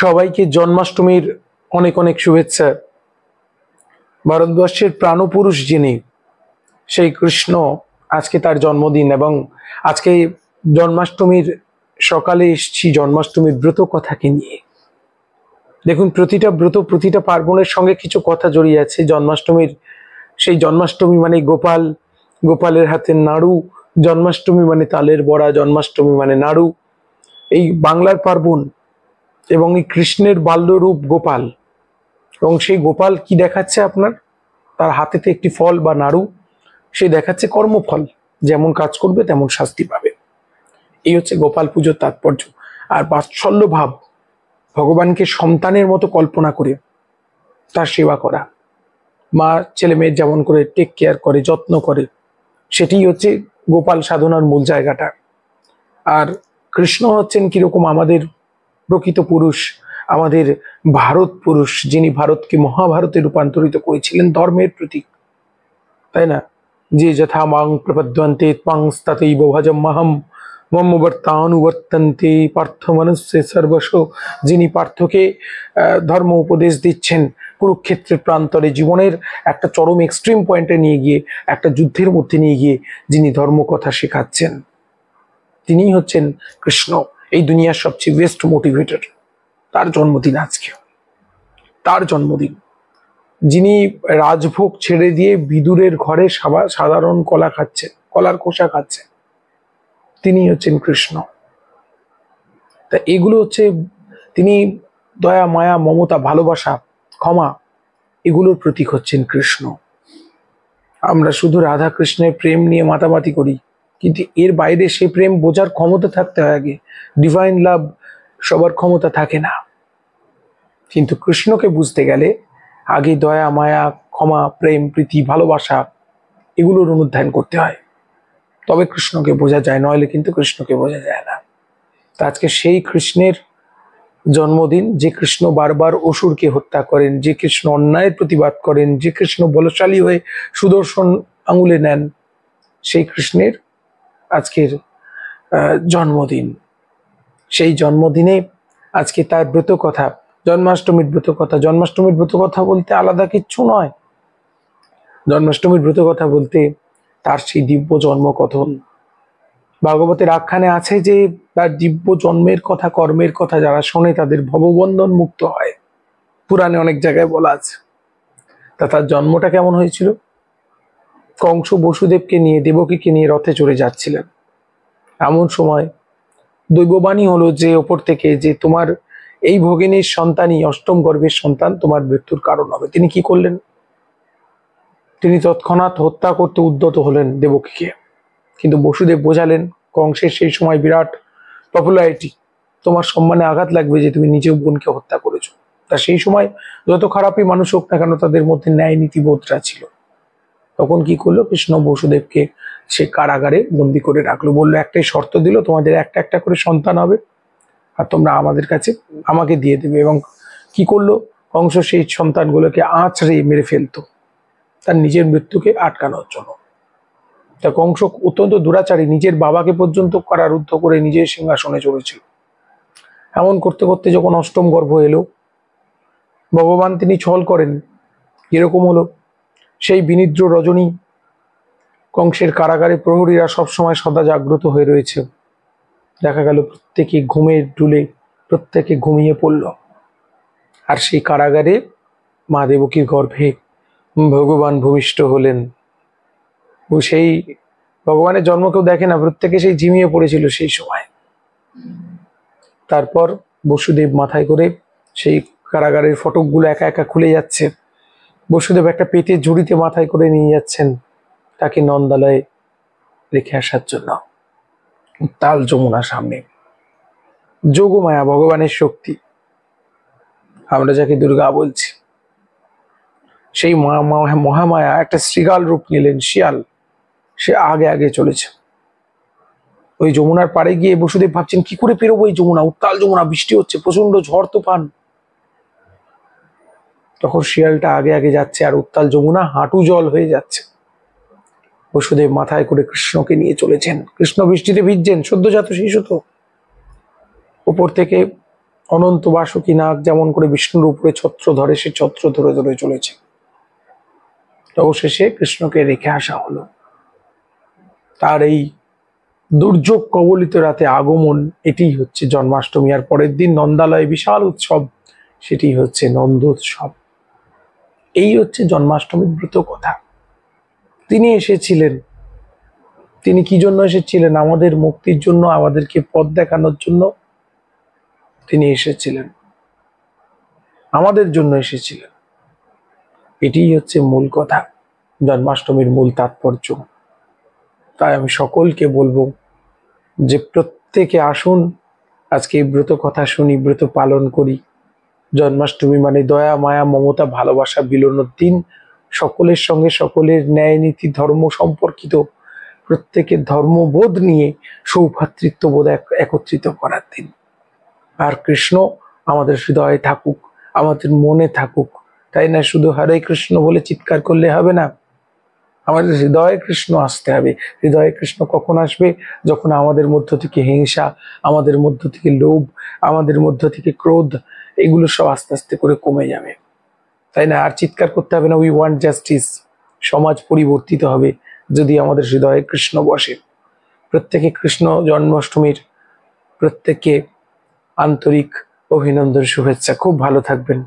সবাইকে জন্মাষ্টমীর অনেক অনেক শুভেচ্ছা। ভারতবর্ষের প্রাণপুরুষ যিনি, সেই কৃষ্ণ, আজকে তার জন্মদিন। এবং আজকে জন্মাষ্টমীর সকালে এসেছি জন্মাষ্টমীর ব্রত কথাকে নিয়ে। দেখুন, প্রতিটা ব্রত, প্রতিটা পার্বণের সঙ্গে কিছু কথা জড়িয়ে আছে। জন্মাষ্টমীর সেই জন্মাষ্টমী মানে গোপাল, গোপালের হাতের নাড়ু, জন্মাষ্টমী মানে তালের বড়া, জন্মাষ্টমী মানে নাড়ু। এই বাংলার পার্বণ এবং এই কৃষ্ণের বাল্যরূপ গোপাল। এবং সেই গোপাল কি দেখাচ্ছে আপনার? তার হাতেতে একটি ফল বা নাড়ু, সে দেখাচ্ছে কর্মফল, যেমন কাজ করবে তেমন শাস্তি পাবে। এই হচ্ছে গোপাল পুজোর তাৎপর্য। আর বাৎসল্য ভাব, ভগবানকে সন্তানের মতো কল্পনা করে তার সেবা করা, মা ছেলে মেয়ের যেমন করে টেক কেয়ার করে, যত্ন করে, সেটাই হচ্ছে গোপাল সাধনার মূল জায়গাটা। আর কৃষ্ণ হচ্ছেন কিরকম আমাদের প্রকৃত পুরুষ, আমাদের ভারত পুরুষ, যিনি ভারতকে মহাভারতে রূপান্তরিত করেছিলেন, ধর্মের প্রতীক, তাই না? যে যথা মাং প্রপদ্যন্তে ত্বাং তথৈব ভজম্যহম মম বর্তানুবর্তন্তে পার্থ মনুষ্যে সর্বস্ব, যিনি পার্থকে ধর্ম উপদেশ দিচ্ছেন কুরুক্ষেত্রের প্রান্তরে, জীবনের একটা চরম এক্সট্রিম পয়েন্টে নিয়ে গিয়ে, একটা যুদ্ধের মধ্যে নিয়ে গিয়ে যিনি ধর্ম কথা শেখাচ্ছেন, তিনিই হচ্ছেন কৃষ্ণ, এই দুনিয়ার সবচেয়ে বেস্ট মোটিভেটর। তার জন্মদিন আজকে, তার জন্মদিন। যিনি রাজভোগ ছেড়ে দিয়ে বিদুরের ঘরে সাধারণ কলা খাচ্ছেন, কলার খোসা খাচ্ছেন, তিনি হচ্ছেন কৃষ্ণ। তা এগুলো হচ্ছে, তিনি দয়া, মায়া, মমতা, ভালোবাসা, ক্ষমা, এগুলোর প্রতীক হচ্ছেন কৃষ্ণ। আমরা শুধু রাধা কৃষ্ণের প্রেম নিয়ে মাতামাতি করি, কিন্তু এর বাইরে সে প্রেম বোঝার ক্ষমতা থাকতে হয় আগে। ডিভাইন লাভ সবার ক্ষমতা থাকে না, কিন্তু কৃষ্ণকে বুঝতে গেলে আগে দয়া, মায়া, ক্ষমা, প্রেম, প্রীতি, ভালোবাসা, এগুলোর অনুধ্যান করতে হয়, তবে কৃষ্ণকে বোঝা যায়, নইলে কিন্তু কৃষ্ণকে বোঝা যায় না। তা আজকে সেই কৃষ্ণের জন্মদিন, যে কৃষ্ণ বারবার অসুরকে হত্যা করেন, যে কৃষ্ণ অন্যায়ের প্রতিবাদ করেন, যে কৃষ্ণ বলশালী হয়ে সুদর্শন আঙুলে নেন, সেই কৃষ্ণের আজকের জন্মদিন। সেই জন্মদিনে আজকে তার ব্রত কথা, জন্মাষ্টমীর ব্রত কথা। জন্মাষ্টমীর ব্রত কথা বলতে আলাদা কিচ্ছু নয়, জন্মাষ্টমীর ব্রত কথা বলতে তার সেই দিব্য জন্মকথন। ভাগবতের আখ্যানে আছে যে তার দিব্য জন্মের কথা, কর্মের কথা যারা শোনে তাদের ভববন্ধন মুক্ত হয়। পুরাণে অনেক জায়গায় বলা আছে। তা তার জন্মটা কেমন হয়েছিল? কংস বসুদেবকে নিয়ে, দেবকীকে নিয়ে রথে চড়ে যাচ্ছিলেন। এমন সময় দৈববাণী হলো যে ওপর থেকে, যে তোমার এই ভগিনীর সন্তানই, অষ্টম গর্ভের সন্তান, তোমার মৃত্যুর কারণ হবে। তিনি কি করলেন? তিনি তৎক্ষণাৎ হত্যা করতে উদ্যত হলেন দেবকীকে। কিন্তু বসুদেব বোঝালেন, কংসের সেই সময় বিরাট পপুলারিটি, তোমার সম্মানে আঘাত লাগবে যে তুমি নিজেও বোনকে হত্যা করেছো। তা সেই সময় যত খারাপই মানুষ হোক না কেন, তাদের মধ্যে ন্যায় নীতিবোধটা ছিল। তখন কি করলো? কৃষ্ণ বসুদেবকে সে কারাগারে বন্দি করে রাখলো। বললো, একটাই শর্ত দিল, তোমাদের একটা একটা করে সন্তান হবে, আর তোমরা আমাদের কাছে আমাকে দিয়ে দেবে। এবং কি করলো? কংস সেই সন্তানগুলোকে আঁচড়ে মেরে ফেলতো তার নিজের মৃত্যুকে আটকানোর জন্য। তা কংস অত্যন্ত দুরাচারী, নিজের বাবাকে পর্যন্ত কারারুদ্ধ করে নিজের সিংহাসনে চড়েছিল। এমন করতে করতে যখন অষ্টম গর্ভ এলো, ভগবান তিনি ছল করেন। এরকম হলো, সেই বিনিদ্র রজনী, কংসের কারাগারে প্রহরীরা সবসময় সদা জাগ্রত হয়ে রয়েছে। দেখা গেল প্রত্যেকে ঘুমের ডুলে প্রত্যেকে ঘুমিয়ে পড়ল। আর সেই কারাগারে মা দেবকীর গর্ভে ভগবান ভূমিষ্ঠ হলেন। ও সেই ভগবানের জন্ম কেউ দেখে না, প্রত্যেকে সেই ঝিমিয়ে পড়েছিল সেই সময়। তারপর বসুদেব মাথায় করে সেই কারাগারের ফটকগুলো একা একা খুলে যাচ্ছে। বসুদেব একটা পেটের ঝুড়িতে মাথায় করে নিয়ে যাচ্ছেন তাকে নন্দালয়ে রেখে আসার জন্য। তাল যমুনা সামনে, যোগমায়া, ভগবানের শক্তি, আমরা যাকে দুর্গা বলছি, সেই মহামায়া একটা শৃগাল রূপ নিলেন, শিয়াল। সে আগে আগে চলেছে। ওই যমুনার পাড়ে গিয়ে বসুদেব ভাবছেন, কি করে পেরোবো এই যমুনা, উত্তাল যমুনা, বৃষ্টি হচ্ছে, প্রচন্ড ঝড় তুফান। তখন শিয়ালটা আগে আগে যাচ্ছে, আর উত্তাল যমুনা হাঁটু জল হয়ে যাচ্ছে। বসুদেব মাথায় করে কৃষ্ণকে নিয়ে চলেছেন। কৃষ্ণ বৃষ্টিতে ভিজছেন, সদ্যজাত শিশু তো। উপর থেকে অনন্ত বাসুকী নাগ যেমন করে বিষ্ণুর উপরে ছত্র ধরে, সে ছত্র ধরে ধরে চলেছে। অবশেষে কৃষ্ণকে রেখে আসা হলো। তার এই দুর্যোগ কবলিত রাতে আগমন, এটি হচ্ছে জন্মাষ্টমী। আর পরের দিন নন্দালয়ে বিশাল উৎসব, সেটি হচ্ছে নন্দোৎসব। এই হচ্ছে জন্মাষ্টমীর ব্রত কথা। তিনি এসেছিলেন, তিনি কি জন্য এসেছিলেন? আমাদের মুক্তির জন্য, আমাদেরকে পথ দেখানোর জন্য তিনি এসেছিলেন, আমাদের জন্য এসেছিলেন। এটিই হচ্ছে মূল কথা, জন্মাষ্টমীর মূল তাৎপর্য। তাই আমি সকলকে বলবো যে প্রত্যেকে আসুন, আজকে এই ব্রত কথা শুনি, ব্রত পালন করি। জন্মাষ্টমী মানে দয়া, মায়া, মমতা, ভালোবাসা বিলোনোর দিন। সকলের সঙ্গে সকলের ন্যায় নীতি ধর্ম সম্পর্কিত প্রত্যেকের ধর্মবোধ নিয়ে সৌভ্রাতৃত্ববোধ একত্রিত করার দিন। আর কৃষ্ণ আমাদের হৃদয়ে থাকুক, আমাদের মনে থাকুক, তাই না? শুধু হরে কৃষ্ণ বলে চিৎকার করলে হবে না, আমাদের হৃদয়ে কৃষ্ণ আসতে হবে। হৃদয়ে কৃষ্ণ কখন আসবে? যখন আমাদের মধ্য থেকে হিংসা, আমাদের মধ্য থেকে লোভ, আমাদের মধ্য থেকে ক্রোধ, এগুলো সব আস্তে আস্তে করে কমে যাবে, তাই না? আর চিৎকার করতে হবে না, উই ওয়ান্ট জাস্টিস। সমাজ পরিবর্তিত হবে যদি আমাদের হৃদয়ে কৃষ্ণ বসে। প্রত্যেকে কৃষ্ণ জন্মাষ্টমীর প্রত্যেককে আন্তরিক অভিনন্দন, শুভেচ্ছা। খুব ভালো থাকবেন।